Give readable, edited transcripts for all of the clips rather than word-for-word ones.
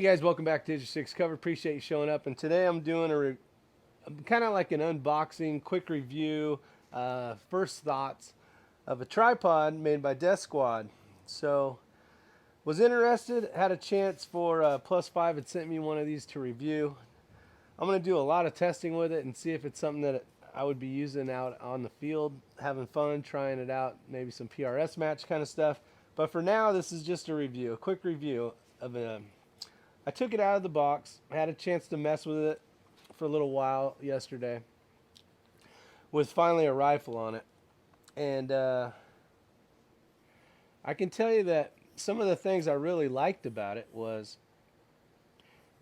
Hey guys, welcome back to A.C.E Cover. Appreciate you showing up. And today I'm doing kind of like an unboxing, quick review, first thoughts of a tripod made by Death Squad. So, was interested, had a chance for Plus 5 had sent me one of these to review. I'm going to do a lot of testing with it and see if it's something that I would be using out on the field, having fun, trying it out, maybe some PRS match kind of stuff. But for now, this is just a review, a quick review of a I took it out of the box. I had a chance to mess with it for a little while yesterday with finally a rifle on it. And I can tell you that some of the things I really liked about it was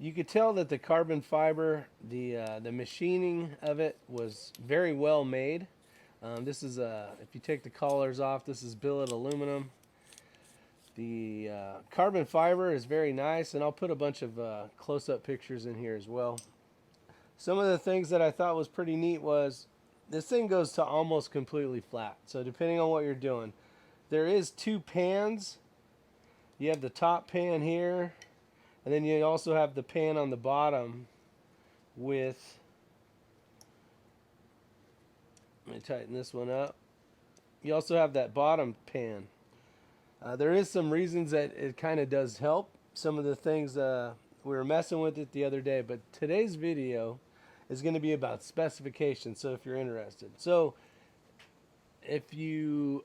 you could tell that the carbon fiber, the machining of it was very well made. This is if you take the collars off, this is billet aluminum. The carbon fiber is very nice, and I'll put a bunch of close-up pictures in here as well. Some of the things that I thought was pretty neat was this thing goes to almost completely flat. So depending on what you're doing, there is two pans. You have the top pan here, and then you also have the pan on the bottom with, let me tighten this one up. You also have that bottom pan. There is some reasons that it kind of does help. Some of the things we were messing with it the other day, but today's video is going to be about specifications, so if you're interested. So if you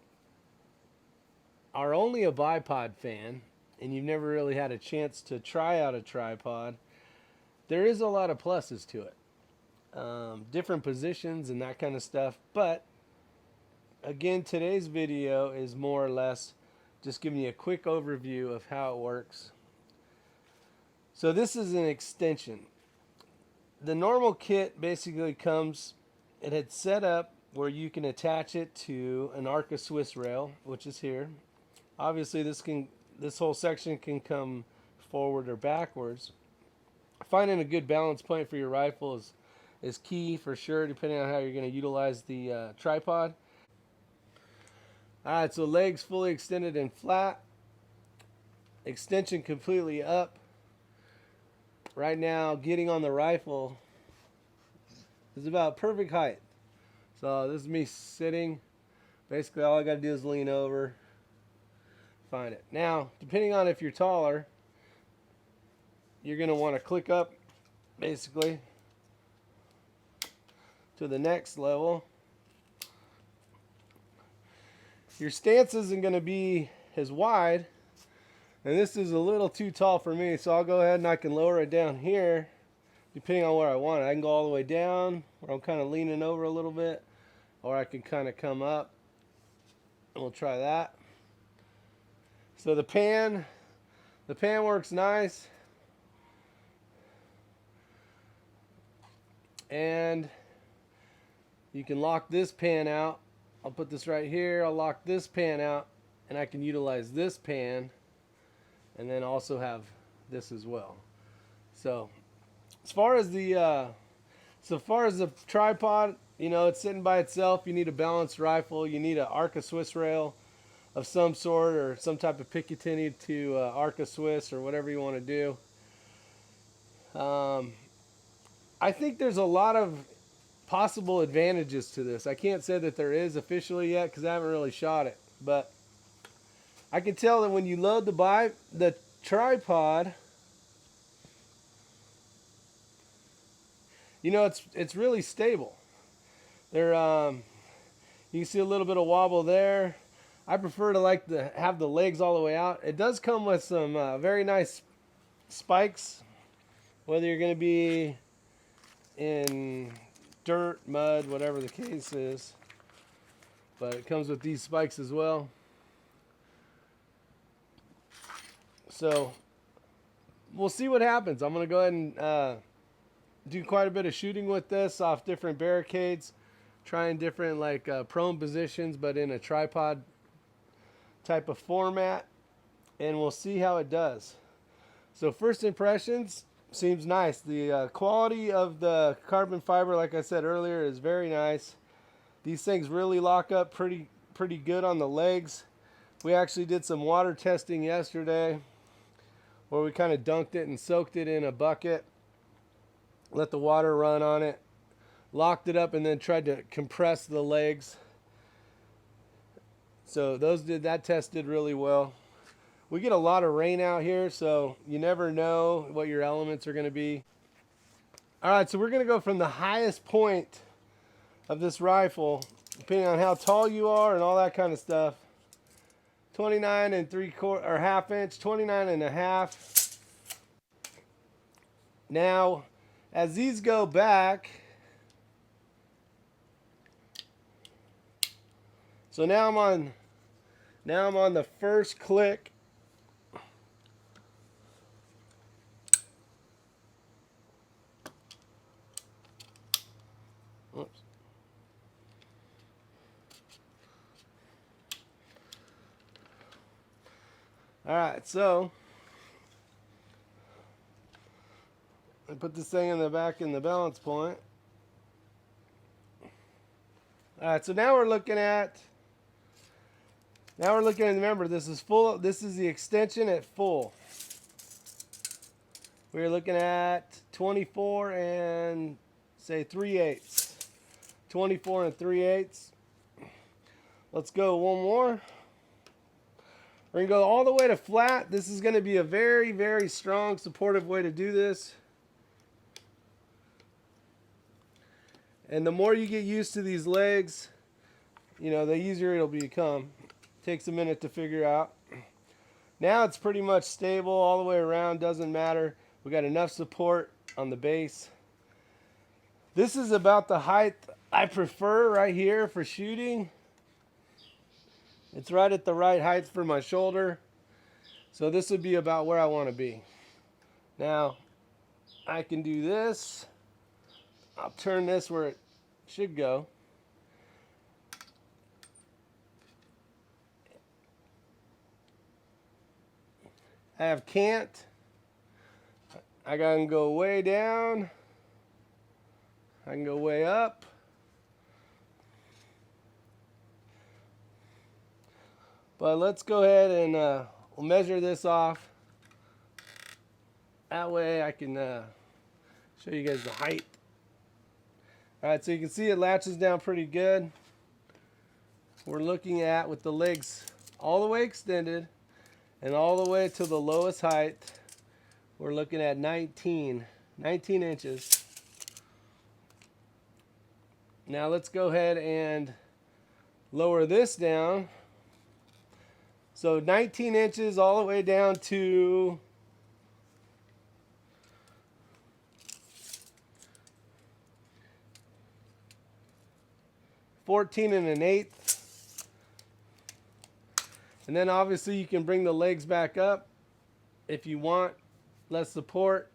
are only a bipod fan and you've never really had a chance to try out a tripod, there is a lot of pluses to it. Different positions and that kind of stuff. But again, today's video is more or less just giving you a quick overview of how it works. So this is an extension. The normal kit basically comes, it had set up where you can attach it to an Arca Swiss rail, which is here. Obviously this whole section can come forward or backwards. Finding a good balance point for your rifle is key for sure, depending on how you're going to utilize the tripod. Alright, so legs fully extended and flat. Extension completely up. Right now, getting on the rifle is about perfect height. So this is me sitting. Basically, all I got to do is lean over, find it. Now, depending on if you're taller, you're going to want to click up, basically, to the next level. Your stance isn't going to be as wide, and this is a little too tall for me, so I'll go ahead and I can lower it down here depending on where I want it. I can go all the way down where I'm kind of leaning over a little bit, or I can kind of come up, and we'll try that. So the pan works nice, and you can lock this pan out. I'll put this right here. I'll lock this pan out, and I can utilize this pan, and then also have this as well. So, as far as the tripod, you know, it's sitting by itself. You need a balanced rifle. You need an Arca Swiss rail of some sort, or some type of Picatinny to Arca Swiss, or whatever you want to do. I think there's a lot of possible advantages to this. I can't say that there is officially yet because I haven't really shot it, but I can tell that when you load the tripod, you know, it's really stable. There, you can see a little bit of wobble there. I prefer to have the legs all the way out. It does come with some very nice spikes, whether you're going to be in dirt, mud, whatever the case is. But it comes with these spikes as well. So we'll see what happens. I'm going to go ahead and do quite a bit of shooting with this off different barricades, trying different prone positions, but in a tripod type of format, and we'll see how it does. So first impressions, seems nice. The quality of the carbon fiber, like I said earlier, is very nice. These things really lock up pretty good on the legs. We actually did some water testing yesterday where we kind of dunked it and soaked it in a bucket, let the water run on it, locked it up, and then tried to compress the legs. So that test did really well. We get a lot of rain out here, so you never know what your elements are going to be. All right, so we're going to go from the highest point of this rifle, depending on how tall you are and all that kind of stuff. 29 and 3/4 or half inch, 29 and a half. Now, as these go back, so now I'm on the first click. Oops. All right, so I put this thing in the back in the balance point. All right, so now we're looking at, remember, this is full, this is the extension at full. We're looking at 24 and say 3/8. 24 and 3/8. Let's go one more. We're going to go all the way to flat. This is going to be a very, very strong supportive way to do this. And the more you get used to these legs, you know, the easier it'll become. Takes a minute to figure out. Now it's pretty much stable all the way around, doesn't matter. We got enough support on the base. This is about the height I prefer right here for shooting. It's right at the right height for my shoulder. So this would be about where I want to be. Now, I can do this. I'll turn this where it should go. I have can't. I can go way down. I can go way up. But let's go ahead and we'll measure this off. That way I can show you guys the height. All right, so you can see it latches down pretty good. We're looking at, with the legs all the way extended and all the way to the lowest height, we're looking at 19 inches. Now let's go ahead and lower this down. So 19 inches all the way down to 14 1/8. And then obviously you can bring the legs back up if you want less support.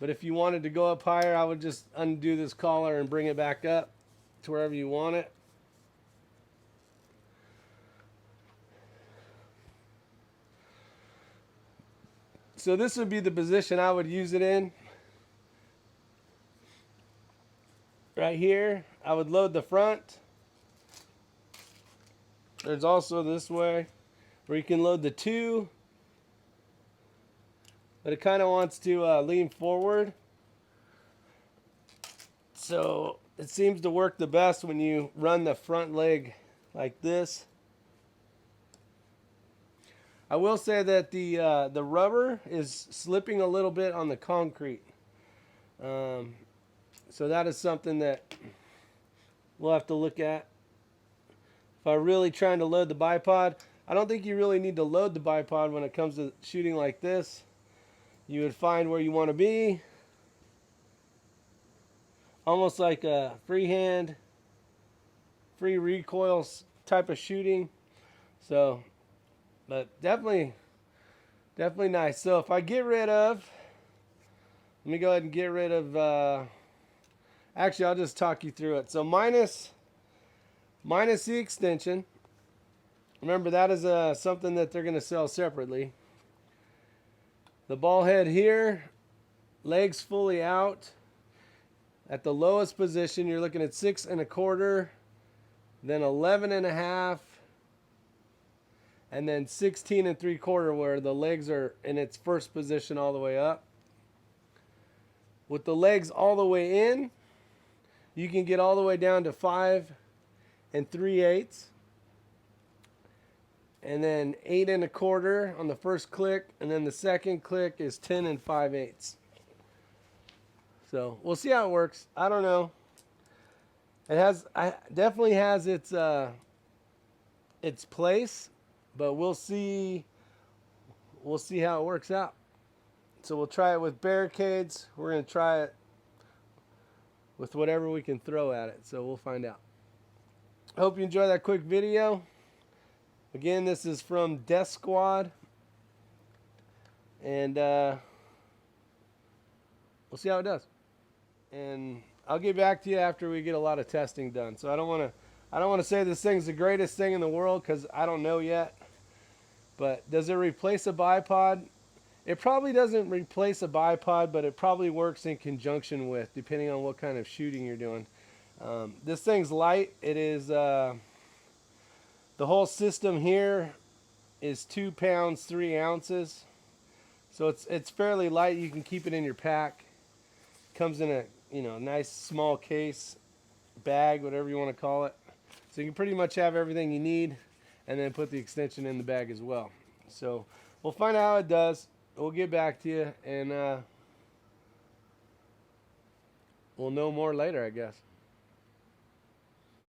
But if you wanted to go up higher, I would just undo this collar and bring it back up to wherever you want it. So this would be the position I would use it in. Right here, I would load the front. There's also this way where you can load the two, but it kind of wants to lean forward. So it seems to work the best when you run the front leg like this. I will say that the rubber is slipping a little bit on the concrete. So that is something that we'll have to look at. If I'm really trying to load the bipod, I don't think you really need to load the bipod when it comes to shooting like this. You would find where you want to be. Almost like a freehand, free recoil type of shooting. So, but definitely nice. So if I get rid of, let me go ahead and get rid of, actually I'll just talk you through it. So minus the extension. Remember, that is something that they're going to sell separately. The ball head here, legs fully out. At the lowest position, you're looking at 6 1/4, then 11 1/2, and then 16 3/4 where the legs are in its first position all the way up. With the legs all the way in, you can get all the way down to 5 3/8, and then 8 1/4 on the first click, and then the second click is 10 5/8. So we'll see how it works. I don't know. Definitely has its place, but we'll see how it works out. So we'll try it with barricades. We're gonna try it with whatever we can throw at it. So we'll find out. I hope you enjoyed that quick video. Again, this is from Death Squad, and we'll see how it does. And I'll get back to you after we get a lot of testing done. So I don't want to say this thing's the greatest thing in the world because I don't know yet. But does it replace a bipod? It probably doesn't replace a bipod, but it probably works in conjunction with, depending on what kind of shooting you're doing. This thing's light. It is the whole system here is 2 pounds 3 ounces, so it's fairly light. You can keep it in your pack. Comes in a nice small case, bag, whatever you want to call it. So you can pretty much have everything you need, and then put the extension in the bag as well. So we'll find out how it does. We'll get back to you, and we'll know more later, I guess.